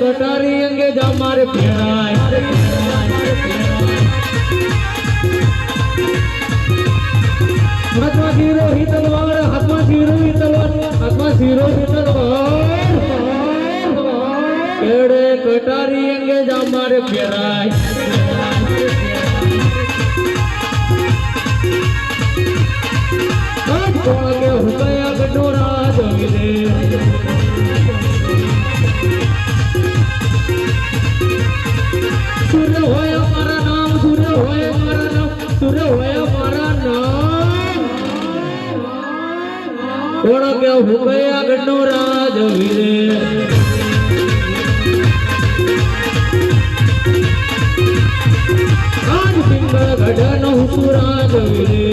कटारी अंगे जा मारे फेराय हाथमा जीरो ही तलवार हाथमा जीरो ही तलवार हाथमा जीरो ही तलवार केड़े कटारी अंगे जा मारे फेराय आज कोण के हुकया गडोरा जमीले सूर्य होया मारा नाम सूर्य होया मारा नाम सूर्य होया मारा नाम कोण के हुकया गडोरा जमीले आज पिंगळ गडन हुसुरा जमीले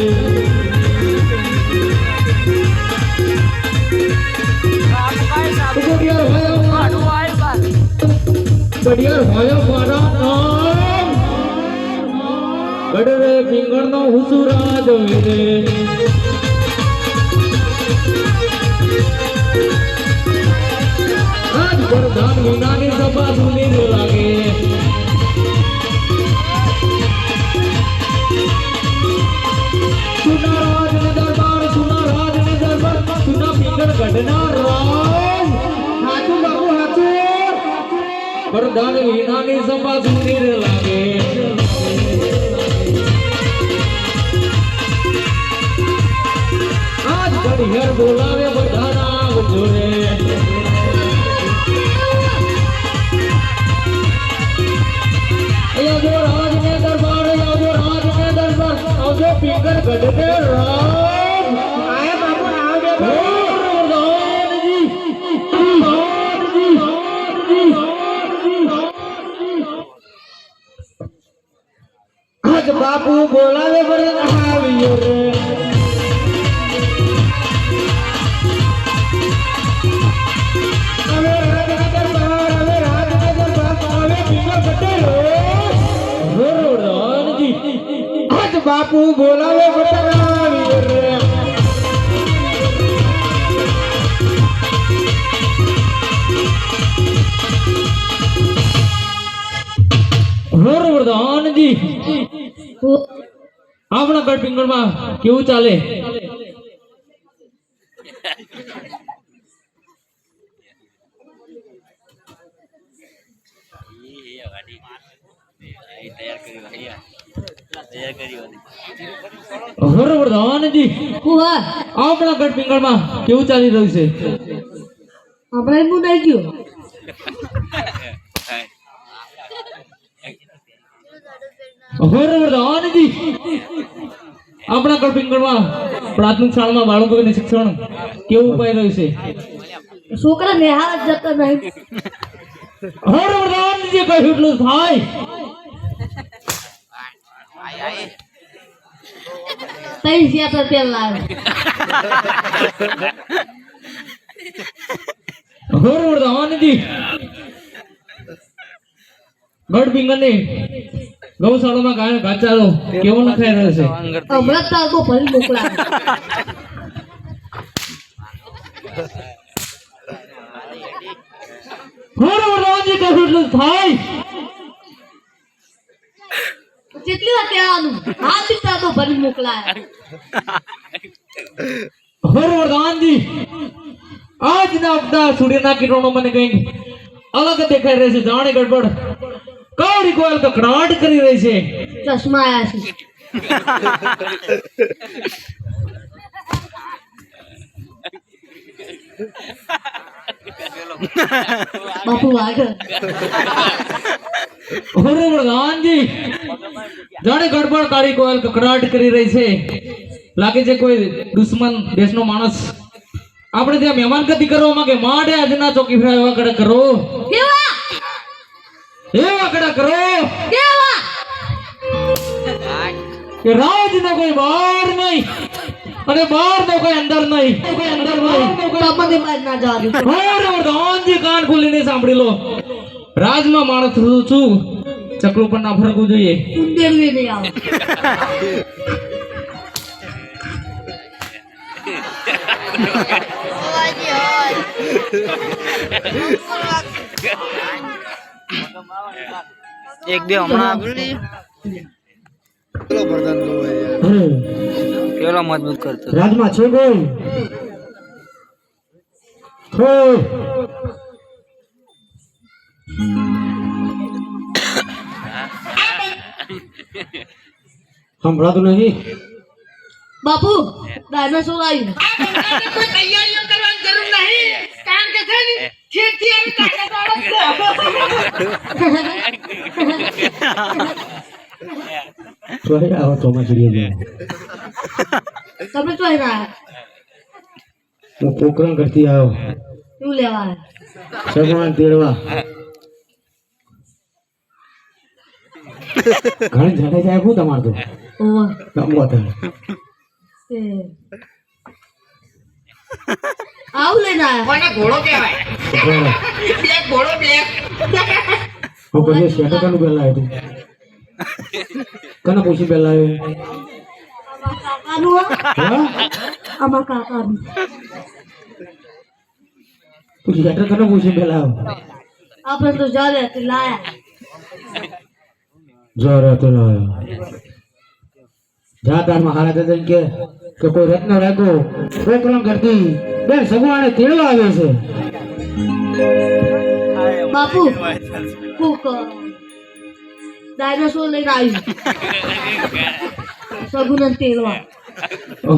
बढ़िया होया मारा नाम गडरे पिंगळ नो हुसुरा जोईले आज प्रधान विनानी सभा सुनी लागे सुना राज ने दरबार सुना राज ने दरबार सुना पिंगळ गडना राम हाथू बाबू हाथू प्रधान विनानी सभा सुनी लागे आज बढ़िया बोलावे बधाना जोरे यो राज ने दरबार यो राज ने दरबार और जो पिंगळ गडने राम आए बाबू आओ प्रधान जी आज बापू बोलावे बरे आवियो रे अबे राज ने दरबार आवे पिंगळ गडे रो रान जी आज बापू बोलावे बरे आवियो रे प्रधान जी આપણા ગઢ પિંગળ માં કેવું ચાલે પ્રધાન જી આપણા ગઢ પિંગળ માં કેવું ચાલી રહ્યું છે આપણે એમ નહીં ગયો प्रधान जी अपना गढ़ पिंगळ में प्राथमिक शाला में बाळको ने शिक्षण केवुं पाई रह्युं छे छोकरा निहाळ जतो नहीं प्रधान जी कह्युं એટલું થાય તઈ સિયા તેલ લાવે प्रधान जी गढ़ पिंगळ ने गौशाला में गाय घाचारो केवो न खाई રહ્યો છે હમણાં તાકો ભરી મોકલા રોજી કહું એટલું થાય કેટલી વાર કહેવાનું હાથ તાકો ભરી મોકલા પ્રધાન जी आज ना अपना सूर्यना किरणों મને કઈ अलग દેખાઈ રહે છે જાણે ગડબડ कौड़ी कोयल तो कड़ाट करी रही छे चश्मा आया छे બાપુ આગળ અરે પ્રધાનજી જાણે ગડબડ કાળી કોયલ કકડાટ કરી રહી છે. લાગે છે કોઈ દુશ્મન દેશનો માણસ આપણે ત્યાં મહેમાન ગતિ કરવા માંગે. માટે આજના ચોકી ફેરા એવા કડા કરો, એવા કડા કરો કે રાજનો કોઈ બહાર નહીં અને બહારનો કોઈ અંદર નહીં. તમને બહાર ના જવા દઉં. અરે પ્રધાનજી કાન ખોલીને સાંભળી લો. રાજમાં માણસ છું, ચકલું પણ ના ફરકવું જોઈએ. ઉંદેડું એ નહીં આવે. એક બે હમણાં કેવલો મજબૂત કરતો રાજમાં છે કોઈ સંભળાતું નહીં. બાપુ ડાયનાસોર આવ્યું. કોઈ તૈયારીઓ કરવાની જરૂર નહીં કારણ કે છે ને ઠીકથી આવી તાકાત ચોરી આવો ચોમાસુરી તમે ચોઈ ના હું પોકરણ કરતી આવો શું લેવા સગવાન તેડવા ઘણી જડે જાય હું તમાર તો ઓહ કામવા તમે આવું લઈને આયા. કોને ઘોડો કહેવાય બ્લેક ઘોડો બ્લેક હું પછી શેઠ કનું પહેલા આવ્યું કને પૂછી પહેલા આવ્યું કાકાનું હો. આમાં કાકાનું તું શેઠ કને પૂછી પહેલા આવ્યો આપણે તો જાલે હતી લાયા. જો રહેતો ન આવ્યો જા તારમાં હારા દાદા કે કોઈ રત્ન રાખ્યો પ્રોગ્રામ કરતી બેન સગવાણે તેડવા આવે છે. બાપુ કોક ડાયનાસોર લઈને આવ્યું. સગુનન તેલવા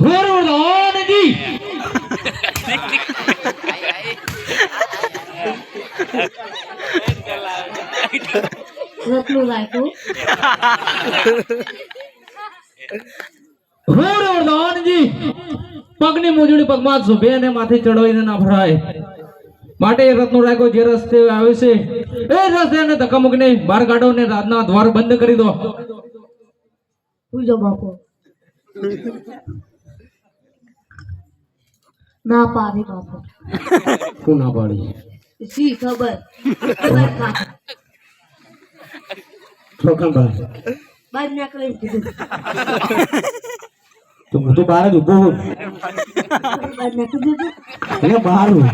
હોરવર્ધનજી રત્નું રાખ્યું. હોરવર્ધનજી પગની મોજડી પગમાં શોભે અને માથે ચડાવીને ના ભરાય માટે એ રત્નો રાખ્યો. જે રસ્તે આવે છે એ રસ્તે એને ધક્કા મૂકીને બહાર કાઢો ને રાતના દ્વાર બંધ કરી દો. પૂજો બાપુ ના પાડી બાપુ. શું ના પાડી સી ખબર છોકરા બહાર બહાર નીકળી કીધું. તું બધું બહાર જ ઉભો હોય બહાર નીકળી દીધું. એટલે બહાર હોય.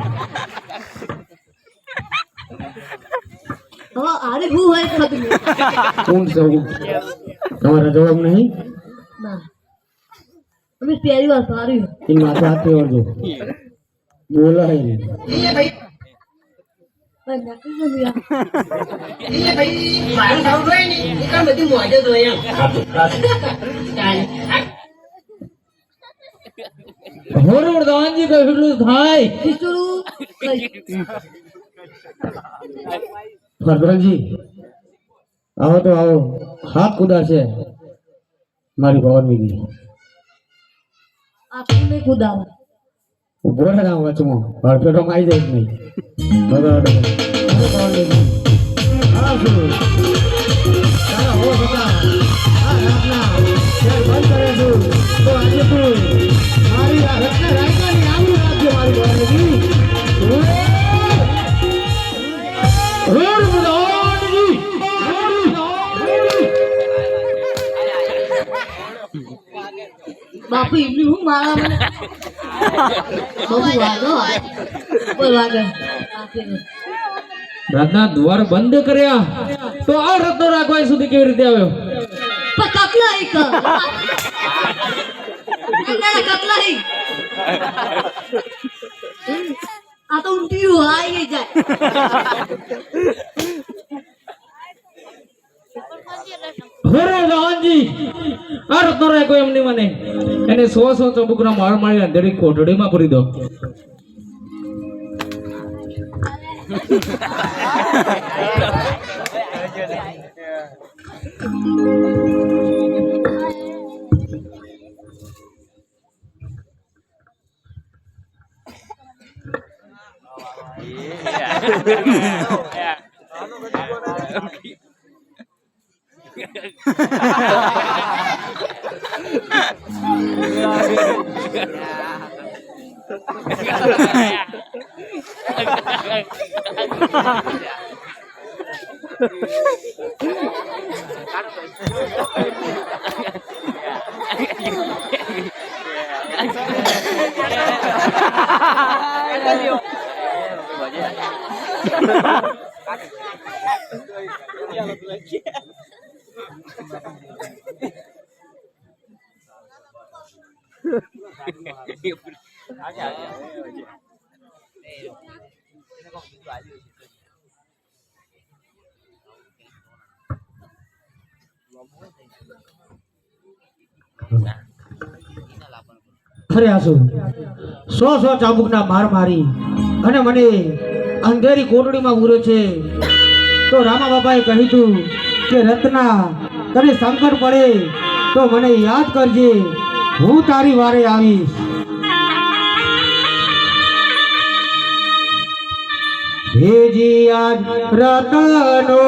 હવે આરે હું હોય ખબર નહીં. કોણ સૌ તમારા જવાબ નહીં ના અમે પહેલી વાર પાડ્યું. એ માથે હાથ ફેરવજો બોલાય નહીં. બહાર નીકળી દીધું યાર. એટલે ભાઈ મારું સાઉન્ડ હોય ને એ કામ બધું મોઢે જ હોય એમ ચાલે હોરવર્ધનજી કહેલું થાય ખીચડું ભદ્રજી આવો તો આવો હાથ કુદા છે મારી ભવન મીધી આપણું નહીં કુદાવા. ઉભો રહે ના વચમાં ભરપેટો આવી જાય જ નહીં. બરાબર હા શું તારા હો બધા આ રાતના ત્યારે બંધ કરે છું તો આજે તું મારી આ રત્ન રાયકાની આવું રાખજો મારી ભવન મીધી. બાપુ એમની હું મારા મને બહુ વાગો બોલ વાગે રાતના દ્વાર બંધ કર્યા તો આ રત્નો રાખવા સુધી કેવી રીતે આવ્યો? પણ કપલા એક કપલા હી આ તો ઊંટી આવી જાય. હોરવર્ધનજી આ રત્નો રાખ્યો એમની મને એને 100 ચબુકના માર મારી અંધેરી કોઠડીમાં પૂરી દો. ખરે આસુ 100 ચાબુકના માર મારી અને મને અંધેરી કોટડીમાં પૂર્યો છે તો રામા બાપાએ કહ્યું તું કે રત્ના તને સંકટ પડે તો મને યાદ કરજે હું તારી વારે આવીશ હેજી આજ રતનો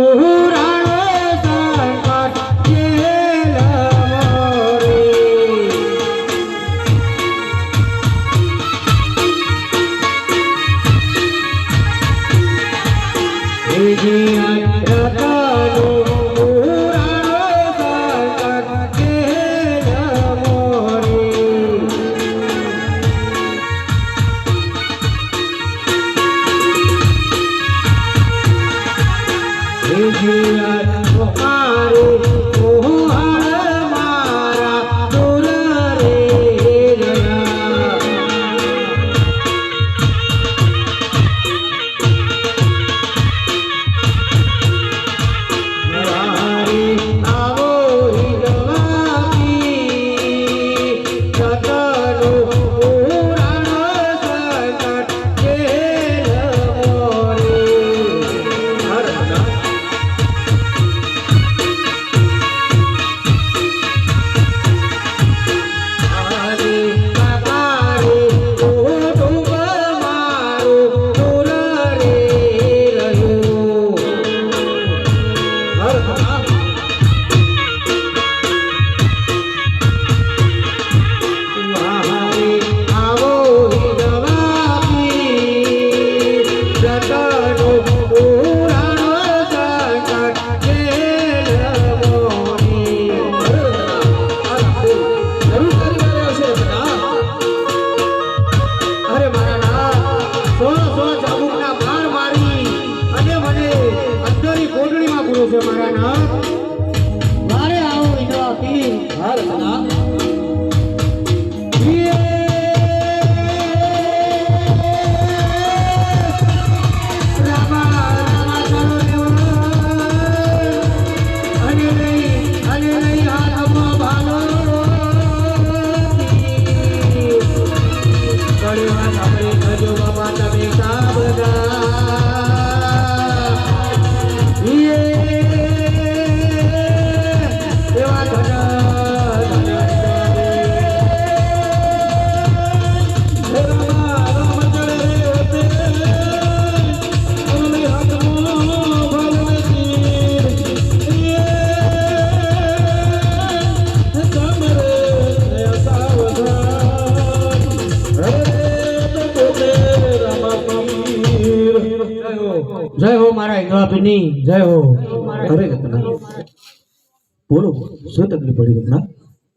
ઉરાણો સંકટ જય હો મારા ઈંગળાપીની જય હો. અરે રત્ના બોલો શું તકલીફ પડી રત્ના?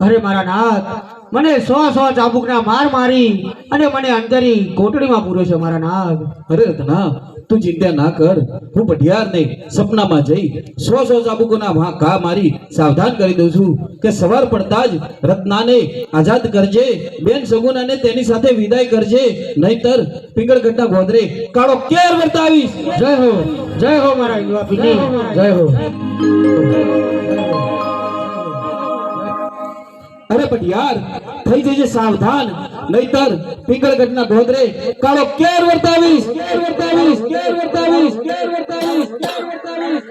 અરે મારા નાથ મને 100 ચાબુકના માર મારી અને મને અંદરની કોટડીમાં પૂર્યો છે મારા નાથ. અરે રત્ના તું ચિંતા ના કર, હું પઢિયાર ને સપનામાં જઈ 100 ચાબુકોના ઘા મારી સાવધાન કરી દઉં છું કે સવાર પડતા જ રત્નાને આઝાદ કરજે, બેન સગુનાને તેની સાથે વિદાય કરજે, નહીતર પિંગળગઢના ગોદરે કાળો કેર વર્તાવીશ. જય હો મારા ઈંગળાપીની જય હો. અરે પટિયાર થઈ જજે સાવધાન, નહીતર પિંગળગઢના ગોદરે કાળો કેર વર્તાવીશ, કેર વર્તાવીશ, કેર વર્તાવીશ, કેર વર્તાવીશ, કેર વર્તાવીશ.